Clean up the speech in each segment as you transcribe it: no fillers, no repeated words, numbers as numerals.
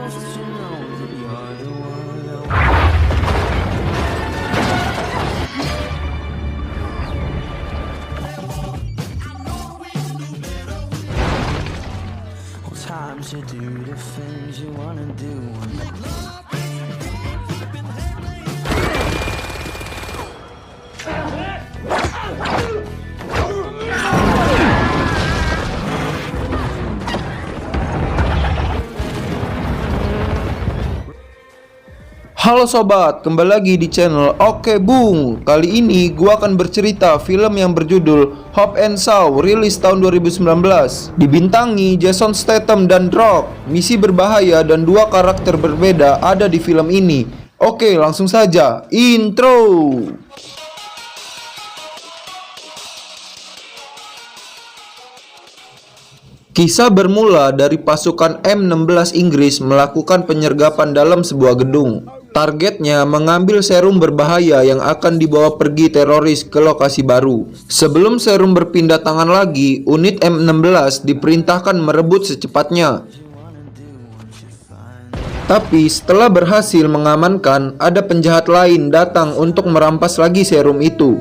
Times to do the things you wanna do. Halo sobat, kembali lagi di channel Oke Bung. Kali ini gua akan bercerita film yang berjudul Hobbs and Shaw, rilis tahun 2019. Dibintangi Jason Statham dan The Rock. Misi berbahaya dan dua karakter berbeda ada di film ini. Oke, langsung saja, intro. Kisah bermula dari pasukan M16 Inggris melakukan penyergapan dalam sebuah gedung. Targetnya mengambil serum berbahaya yang akan dibawa pergi teroris ke lokasi baru. Sebelum serum berpindah tangan lagi, unit M16 diperintahkan merebut secepatnya. Tapi setelah berhasil mengamankan, ada penjahat lain datang untuk merampas lagi serum itu.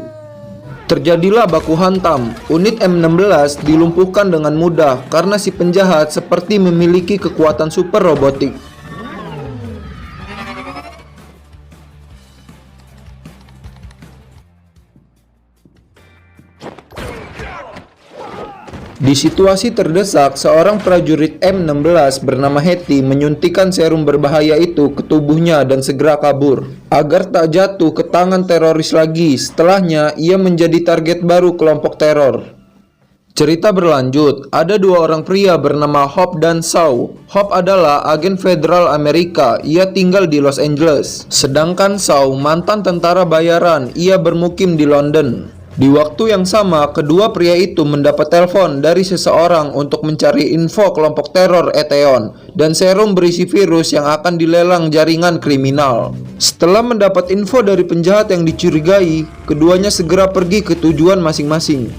Terjadilah baku hantam. Unit M16 dilumpuhkan dengan mudah karena si penjahat seperti memiliki kekuatan super robotik. Di situasi terdesak, seorang prajurit M16 bernama Hetty menyuntikkan serum berbahaya itu ke tubuhnya dan segera kabur agar tak jatuh ke tangan teroris lagi. Setelahnya, ia menjadi target baru kelompok teror. Cerita berlanjut, ada dua orang pria bernama Hobbs dan Shaw. Hobbs adalah agen federal Amerika, ia tinggal di Los Angeles. Sedangkan Shaw mantan tentara bayaran, ia bermukim di London. Di waktu yang sama, kedua pria itu mendapat telepon dari seseorang untuk mencari info kelompok teror Eteon dan serum berisi virus yang akan dilelang jaringan kriminal. Setelah mendapat info dari penjahat yang dicurigai, keduanya segera pergi ke tujuan masing-masing.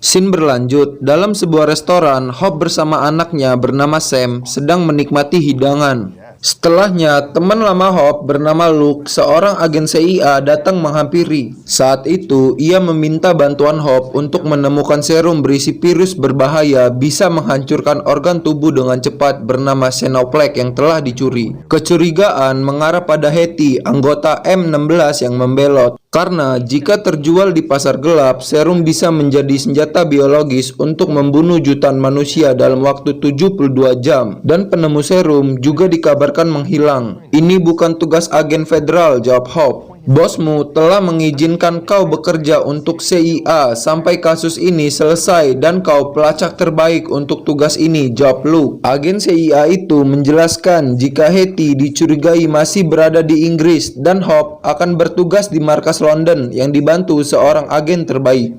Scene berlanjut, dalam sebuah restoran, Hobbs bersama anaknya bernama Sam sedang menikmati hidangan. Setelahnya, teman lama Hobbs bernama Luke, seorang agen CIA, datang menghampiri. Saat itu, ia meminta bantuan Hobbs untuk menemukan serum berisi virus berbahaya bisa menghancurkan organ tubuh dengan cepat bernama Xenoplex yang telah dicuri. Kecurigaan mengarah pada Hetty, anggota M16 yang membelot. Karena jika terjual di pasar gelap, serum bisa menjadi senjata biologis untuk membunuh jutaan manusia dalam waktu 72 jam. Dan penemu serum juga dikabarkan menghilang. Ini bukan tugas agen federal, jawab Hobbs. Bosmu telah mengizinkan kau bekerja untuk CIA sampai kasus ini selesai dan kau pelacak terbaik untuk tugas ini, jawab Luke. Agen CIA itu menjelaskan jika Hetty dicurigai masih berada di Inggris dan Hobbs akan bertugas di markas London yang dibantu seorang agen terbaik.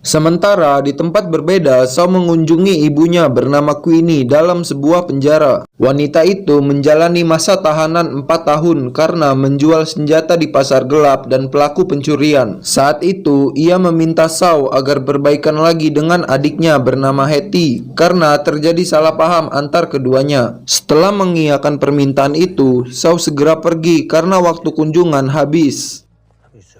Sementara di tempat berbeda, Shaw mengunjungi ibunya bernama Queenie dalam sebuah penjara. Wanita itu menjalani masa tahanan 4 tahun karena menjual senjata di pasar gelap dan pelaku pencurian. Saat itu, ia meminta Shaw agar berbaikan lagi dengan adiknya bernama Hetty karena terjadi salah paham antar keduanya. Setelah mengiyakan permintaan itu, Shaw segera pergi karena waktu kunjungan habis.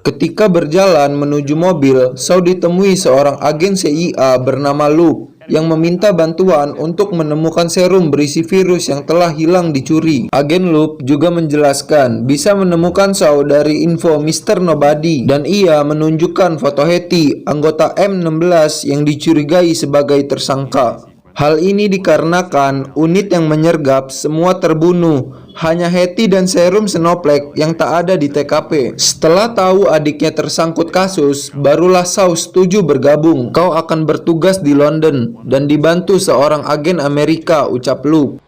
Ketika berjalan menuju mobil, Shaw ditemui seorang agen CIA bernama Luke yang meminta bantuan untuk menemukan serum berisi virus yang telah hilang dicuri. Agen Luke juga menjelaskan bisa menemukan Shaw dari info Mr. Nobody dan ia menunjukkan foto Hetty, anggota M16 yang dicurigai sebagai tersangka. Hal ini dikarenakan unit yang menyergap semua terbunuh, hanya Hetty dan serum Xenoplex yang tak ada di TKP. Setelah tahu adiknya tersangkut kasus, barulah Shaw setuju bergabung. Kau akan bertugas di London dan dibantu seorang agen Amerika, ucap Luke.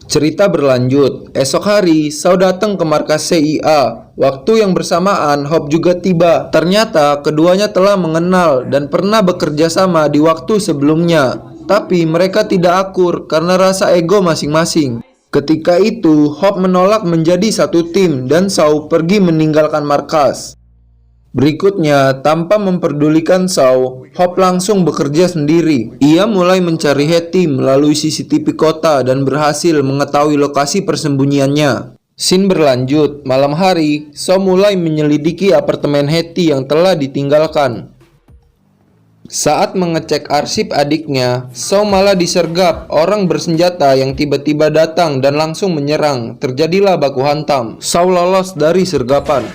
Cerita berlanjut, esok hari Shaw datang ke markas CIA. Waktu yang bersamaan Hobbs juga tiba. Ternyata keduanya telah mengenal dan pernah bekerja sama di waktu sebelumnya. Tapi mereka tidak akur karena rasa ego masing-masing. Ketika itu Hobbs menolak menjadi satu tim dan Shaw pergi meninggalkan markas. Berikutnya, tanpa memperdulikan Shaw, Hope langsung bekerja sendiri. Ia mulai mencari Hetty melalui CCTV kota dan berhasil mengetahui lokasi persembunyiannya. Scene berlanjut, malam hari, Shaw mulai menyelidiki apartemen Hetty yang telah ditinggalkan. Saat mengecek arsip adiknya, Shaw malah disergap orang bersenjata yang tiba-tiba datang dan langsung menyerang. Terjadilah baku hantam. Shaw lolos dari sergapan.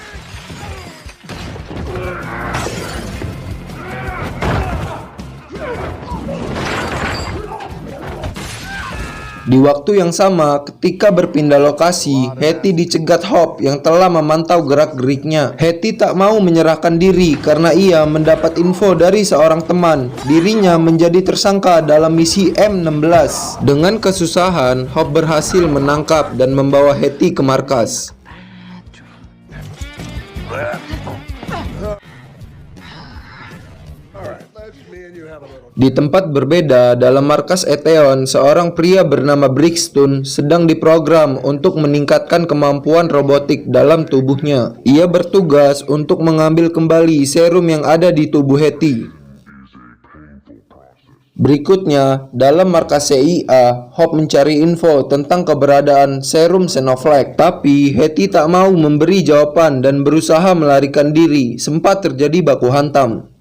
Di waktu yang sama, ketika berpindah lokasi, Hetty dicegat Hope yang telah memantau gerak-geriknya. Hetty tak mau menyerahkan diri karena ia mendapat info dari seorang teman. Dirinya menjadi tersangka dalam misi M16. Dengan kesusahan, Hope berhasil menangkap dan membawa Hetty ke markas. Di tempat berbeda, dalam markas Eteon, seorang pria bernama Brixton sedang diprogram untuk meningkatkan kemampuan robotik dalam tubuhnya. Ia bertugas untuk mengambil kembali serum yang ada di tubuh Hetty. Berikutnya, dalam markas CIA, Hope mencari info tentang keberadaan serum Xenoflex. Tapi, Hetty tak mau memberi jawaban dan berusaha melarikan diri. Sempat terjadi baku hantam.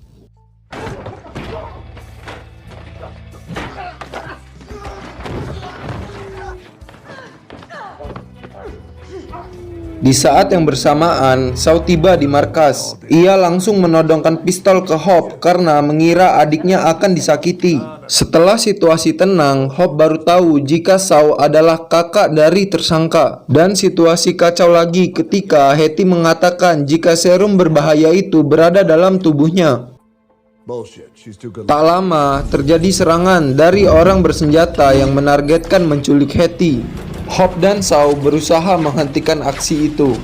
Di saat yang bersamaan, Shaw tiba di markas. Ia langsung menodongkan pistol ke Hope karena mengira adiknya akan disakiti. Setelah situasi tenang, Hope baru tahu jika Shaw adalah kakak dari tersangka. Dan situasi kacau lagi ketika Hetty mengatakan jika serum berbahaya itu berada dalam tubuhnya. Tak lama, terjadi serangan dari orang bersenjata yang menargetkan menculik Hetty. Hope dan Shaw berusaha menghentikan aksi itu.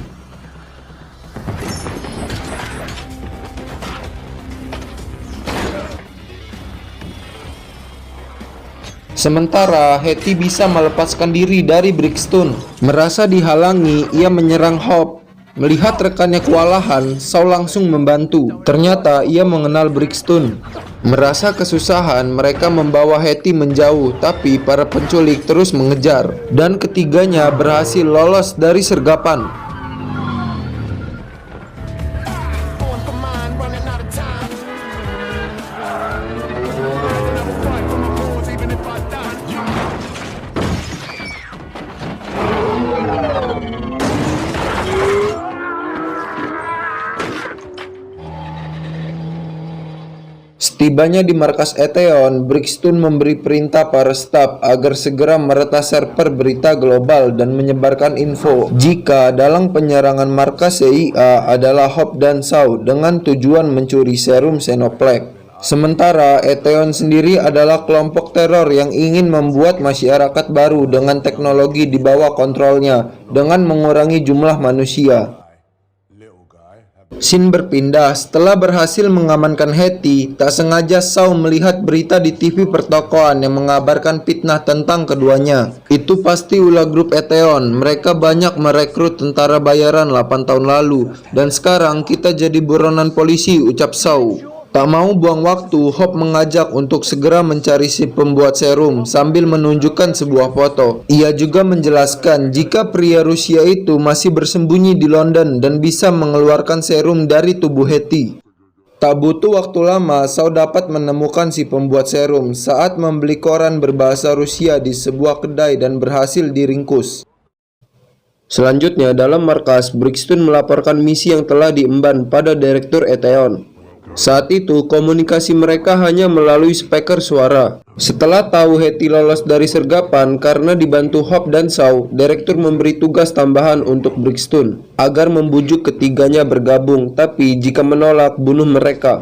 Sementara Hetty bisa melepaskan diri dari Brixton. Merasa dihalangi, ia menyerang Hope. Melihat rekannya kewalahan, Shaw langsung membantu. Ternyata ia mengenal Brixton. Merasa kesusahan, mereka membawa Hetty menjauh, tapi para penculik terus mengejar. Dan ketiganya berhasil lolos dari sergapan. Setibanya di markas Eteon, Brixton memberi perintah para staf agar segera meretas server berita global dan menyebarkan info jika dalam penyerangan markas CIA adalah Hope dan Shaw dengan tujuan mencuri serum Xenoflex. Sementara Eteon sendiri adalah kelompok teror yang ingin membuat masyarakat baru dengan teknologi di bawah kontrolnya dengan mengurangi jumlah manusia. Scene berpindah, setelah berhasil mengamankan Hetty, tak sengaja Shaw melihat berita di TV pertokoan yang mengabarkan fitnah tentang keduanya. Itu pasti ulah grup Eteon, mereka banyak merekrut tentara bayaran 8 tahun lalu, dan sekarang kita jadi buronan polisi, ucap Shaw. Tak mau buang waktu, Hope mengajak untuk segera mencari si pembuat serum sambil menunjukkan sebuah foto. Ia juga menjelaskan jika pria Rusia itu masih bersembunyi di London dan bisa mengeluarkan serum dari tubuh Hetty. Tak butuh waktu lama, Shaw dapat menemukan si pembuat serum saat membeli koran berbahasa Rusia di sebuah kedai dan berhasil diringkus. Selanjutnya, dalam markas, Brixton melaporkan misi yang telah diemban pada Direktur Eteon. Saat itu, komunikasi mereka hanya melalui speaker suara. Setelah tahu Hetty lolos dari sergapan karena dibantu Hope dan Shaw, Direktur memberi tugas tambahan untuk Brixton agar membujuk ketiganya bergabung, tapi jika menolak, bunuh mereka.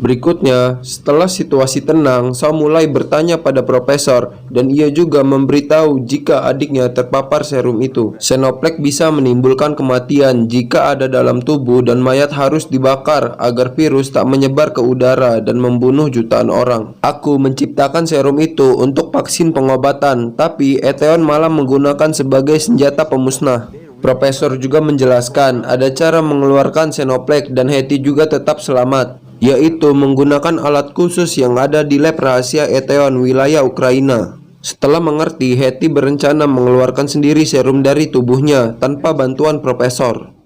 Berikutnya, setelah situasi tenang, Shaw mulai bertanya pada profesor dan ia juga memberitahu jika adiknya terpapar serum itu. Xenoflex bisa menimbulkan kematian jika ada dalam tubuh dan mayat harus dibakar agar virus tak menyebar ke udara dan membunuh jutaan orang. Aku menciptakan serum itu untuk vaksin pengobatan, tapi Eteon malah menggunakan sebagai senjata pemusnah. Profesor juga menjelaskan ada cara mengeluarkan Xenoplague dan Hetty juga tetap selamat, yaitu menggunakan alat khusus yang ada di lab rahasia Eteon wilayah Ukraina. Setelah mengerti, Hetty berencana mengeluarkan sendiri serum dari tubuhnya tanpa bantuan Profesor.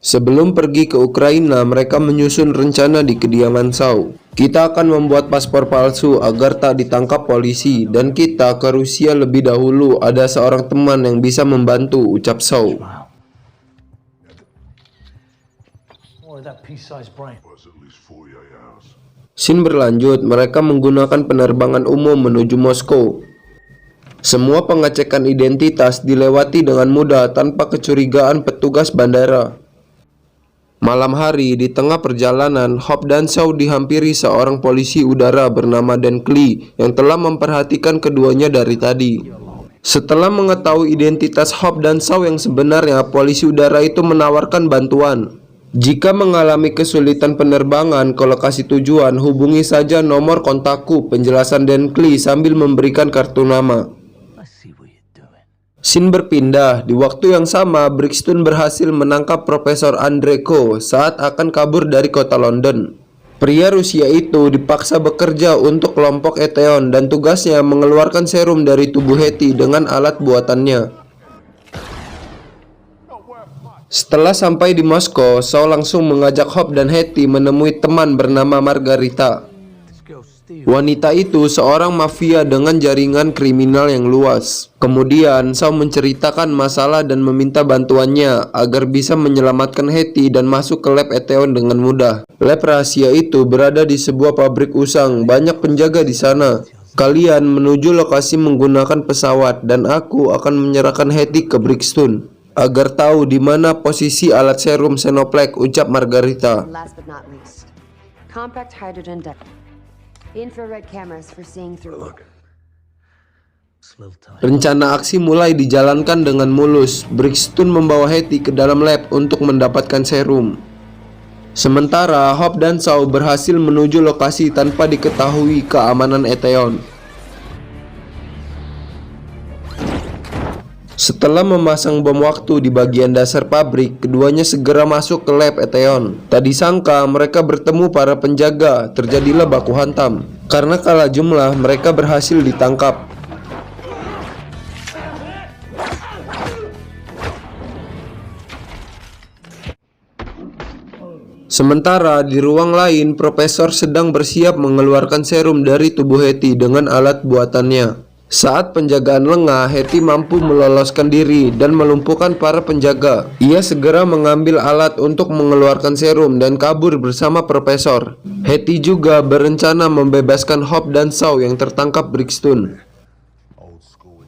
Sebelum pergi ke Ukraina, mereka menyusun rencana di kediaman Shaw. Kita akan membuat paspor palsu agar tak ditangkap polisi, dan kita ke Rusia lebih dahulu. Ada seorang teman yang bisa membantu, ucap Shaw. Scene berlanjut, mereka menggunakan penerbangan umum menuju Moskow. Semua pengecekan identitas dilewati dengan mudah tanpa kecurigaan petugas bandara. Malam hari, di tengah perjalanan, Hope dan Shaw dihampiri seorang polisi udara bernama Dan Klee yang telah memperhatikan keduanya dari tadi. Setelah mengetahui identitas Hope dan Shaw yang sebenarnya, polisi udara itu menawarkan bantuan. Jika mengalami kesulitan penerbangan ke lokasi tujuan, hubungi saja nomor kontakku, penjelasan Dan Klee sambil memberikan kartu nama. Scene berpindah, di waktu yang sama Brixton berhasil menangkap Profesor Andreyko saat akan kabur dari kota London. Pria Rusia itu dipaksa bekerja untuk kelompok Eteon dan tugasnya mengeluarkan serum dari tubuh Hetty dengan alat buatannya. Setelah sampai di Moskow, Shaw langsung mengajak Hope dan Hetty menemui teman bernama Margarita. Wanita itu seorang mafia dengan jaringan kriminal yang luas. Kemudian Shaw menceritakan masalah dan meminta bantuannya agar bisa menyelamatkan Hetty dan masuk ke lab Eteon dengan mudah. Lab rahasia itu berada di sebuah pabrik usang, banyak penjaga di sana. Kalian menuju lokasi menggunakan pesawat dan aku akan menyerahkan Hetty ke Brixton agar tahu di mana posisi alat serum Xenoplague, ucap Margarita. Last but not least, compact hydrogen infrared cameras for seeing through. Rencana aksi mulai dijalankan dengan mulus. Brixton membawa Hetty ke dalam lab untuk mendapatkan serum. Sementara Hope dan Shaw berhasil menuju lokasi tanpa diketahui keamanan Eteon. Setelah memasang bom waktu di bagian dasar pabrik, keduanya segera masuk ke lab Eteon. Tak disangka mereka bertemu para penjaga, terjadilah baku hantam. Karena kalah jumlah, mereka berhasil ditangkap. Sementara di ruang lain, Profesor sedang bersiap mengeluarkan serum dari tubuh Hetty dengan alat buatannya. Saat penjagaan lengah, Hetty mampu meloloskan diri dan melumpuhkan para penjaga. Ia segera mengambil alat untuk mengeluarkan serum dan kabur bersama Profesor. Hetty juga berencana membebaskan Hope dan Shaw yang tertangkap Brixton.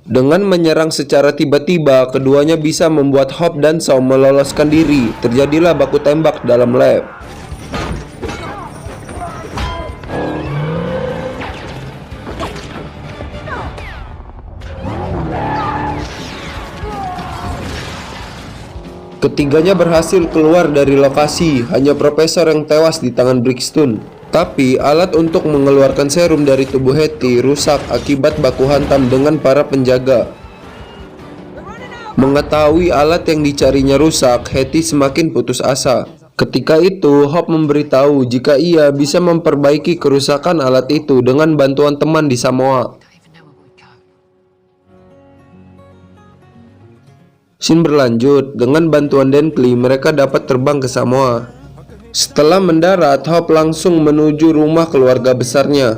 Dengan menyerang secara tiba-tiba, keduanya bisa membuat Hope dan Shaw meloloskan diri. Terjadilah baku tembak dalam lab. Ketiganya berhasil keluar dari lokasi, hanya Profesor yang tewas di tangan Brixton. Tapi alat untuk mengeluarkan serum dari tubuh Hetty rusak akibat baku hantam dengan para penjaga. Mengetahui alat yang dicarinya rusak, Hetty semakin putus asa. Ketika itu, Hope memberitahu jika ia bisa memperbaiki kerusakan alat itu dengan bantuan teman di Samoa. Scene berlanjut, dengan bantuan Dan Klee mereka dapat terbang ke Samoa. Setelah mendarat, Hope langsung menuju rumah keluarga besarnya.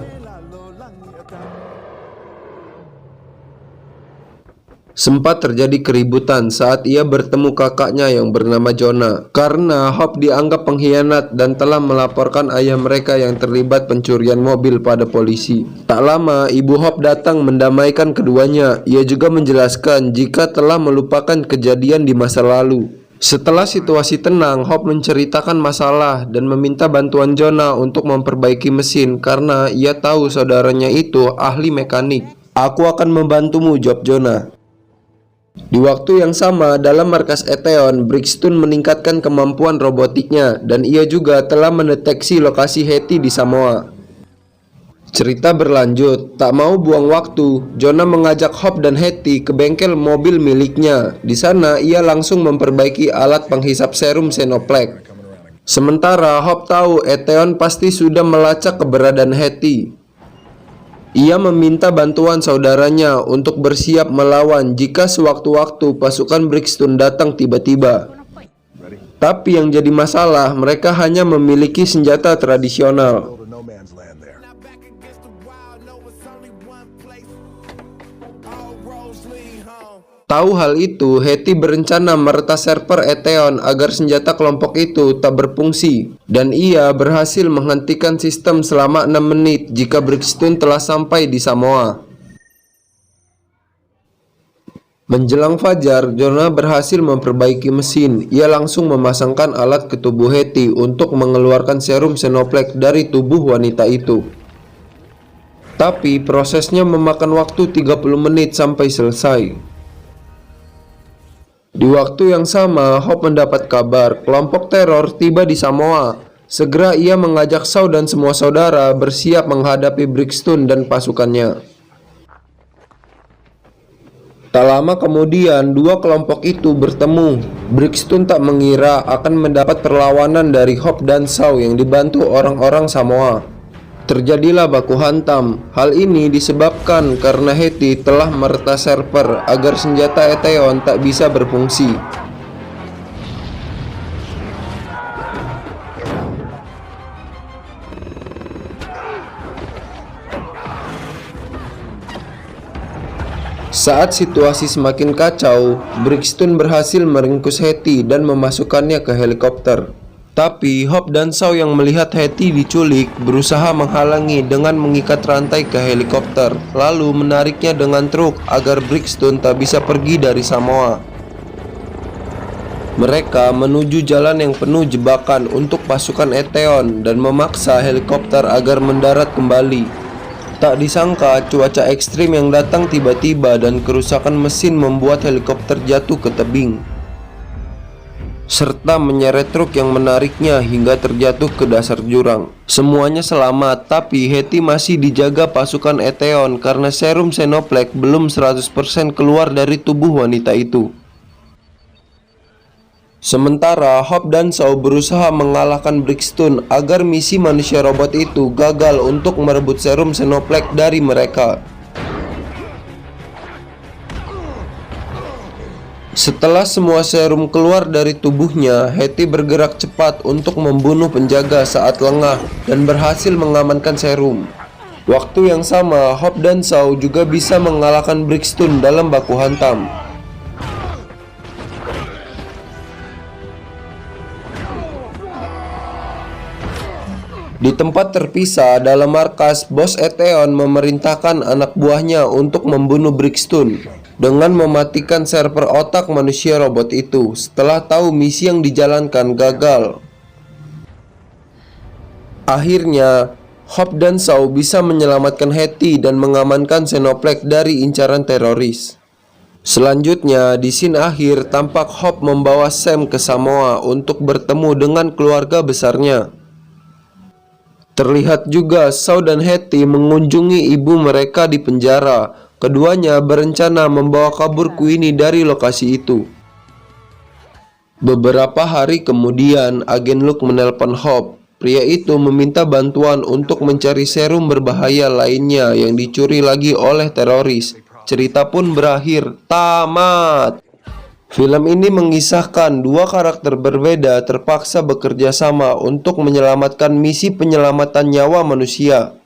Sempat terjadi keributan saat ia bertemu kakaknya yang bernama Jonah, karena Hope dianggap pengkhianat dan telah melaporkan ayah mereka yang terlibat pencurian mobil pada polisi. Tak lama, ibu Hope datang mendamaikan keduanya. Ia juga menjelaskan jika telah melupakan kejadian di masa lalu. Setelah situasi tenang, Hope menceritakan masalah dan meminta bantuan Jonah untuk memperbaiki mesin karena ia tahu saudaranya itu ahli mekanik. "Aku akan membantumu," jawab Jonah. Di waktu yang sama, dalam markas Eteon, Brixton meningkatkan kemampuan robotiknya dan ia juga telah mendeteksi lokasi Hetty di Samoa. Cerita berlanjut, tak mau buang waktu, Jonah mengajak Hope dan Hetty ke bengkel mobil miliknya. Di sana ia langsung memperbaiki alat penghisap serum Xenoplex. Sementara Hope tahu Eteon pasti sudah melacak keberadaan Hetty. Ia meminta bantuan saudaranya untuk bersiap melawan jika sewaktu-waktu pasukan Brixton datang tiba-tiba. Tapi yang jadi masalah, mereka hanya memiliki senjata tradisional. Tahu hal itu, Hetty berencana meretas server Eteon agar senjata kelompok itu tak berfungsi, dan ia berhasil menghentikan sistem selama 6 menit jika Brixton telah sampai di Samoa. Menjelang fajar, Jonah berhasil memperbaiki mesin. Ia langsung memasangkan alat ke tubuh Hetty untuk mengeluarkan serum Xenoplex dari tubuh wanita itu. Tapi prosesnya memakan waktu 30 menit sampai selesai. Di waktu yang sama, Hope mendapat kabar kelompok teror tiba di Samoa. Segera ia mengajak Shaw dan semua saudara bersiap menghadapi Brixton dan pasukannya. Tak lama kemudian, dua kelompok itu bertemu. Brixton tak mengira akan mendapat perlawanan dari Hope dan Shaw yang dibantu orang-orang Samoa. Terjadilah baku hantam. Hal ini disebabkan karena Hetty telah meretas server agar senjata Eteon tak bisa berfungsi. Saat situasi semakin kacau, Brixton berhasil meringkus Hetty dan memasukkannya ke helikopter. Tapi Hope dan Shaw yang melihat Hetty diculik berusaha menghalangi dengan mengikat rantai ke helikopter, lalu menariknya dengan truk agar Brixton tak bisa pergi dari Samoa. Mereka menuju jalan yang penuh jebakan untuk pasukan Eteon dan memaksa helikopter agar mendarat kembali. Tak disangka cuaca ekstrim yang datang tiba-tiba dan kerusakan mesin membuat helikopter jatuh ke tebing, serta menyeret truk yang menariknya hingga terjatuh ke dasar jurang. Semuanya selamat, tapi Hetty masih dijaga pasukan Eteon karena serum Xenoplex belum 100% keluar dari tubuh wanita itu. Sementara Hope dan Shaw berusaha mengalahkan Brixton agar misi manusia robot itu gagal untuk merebut serum Xenoplex dari mereka. Setelah semua serum keluar dari tubuhnya, Hetty bergerak cepat untuk membunuh penjaga saat lengah dan berhasil mengamankan serum. Waktu yang sama, Hope dan Shaw juga bisa mengalahkan Brixton dalam baku hantam. Di tempat terpisah dalam markas, bos Eteon memerintahkan anak buahnya untuk membunuh Brixton dengan mematikan server otak manusia robot itu setelah tahu misi yang dijalankan gagal. Akhirnya, Hope dan Shaw bisa menyelamatkan Hetty dan mengamankan Xenoplex dari incaran teroris. Selanjutnya, di scene akhir tampak Hope membawa Sam ke Samoa untuk bertemu dengan keluarga besarnya. Terlihat juga Shaw dan Hetty mengunjungi ibu mereka di penjara. Keduanya berencana membawa kabur Queenie dari lokasi itu. Beberapa hari kemudian, agen Luke menelpon Hope. Pria itu meminta bantuan untuk mencari serum berbahaya lainnya yang dicuri lagi oleh teroris. Cerita pun berakhir. Tamat. Film ini mengisahkan dua karakter berbeda terpaksa bekerja sama untuk menyelamatkan misi penyelamatan nyawa manusia.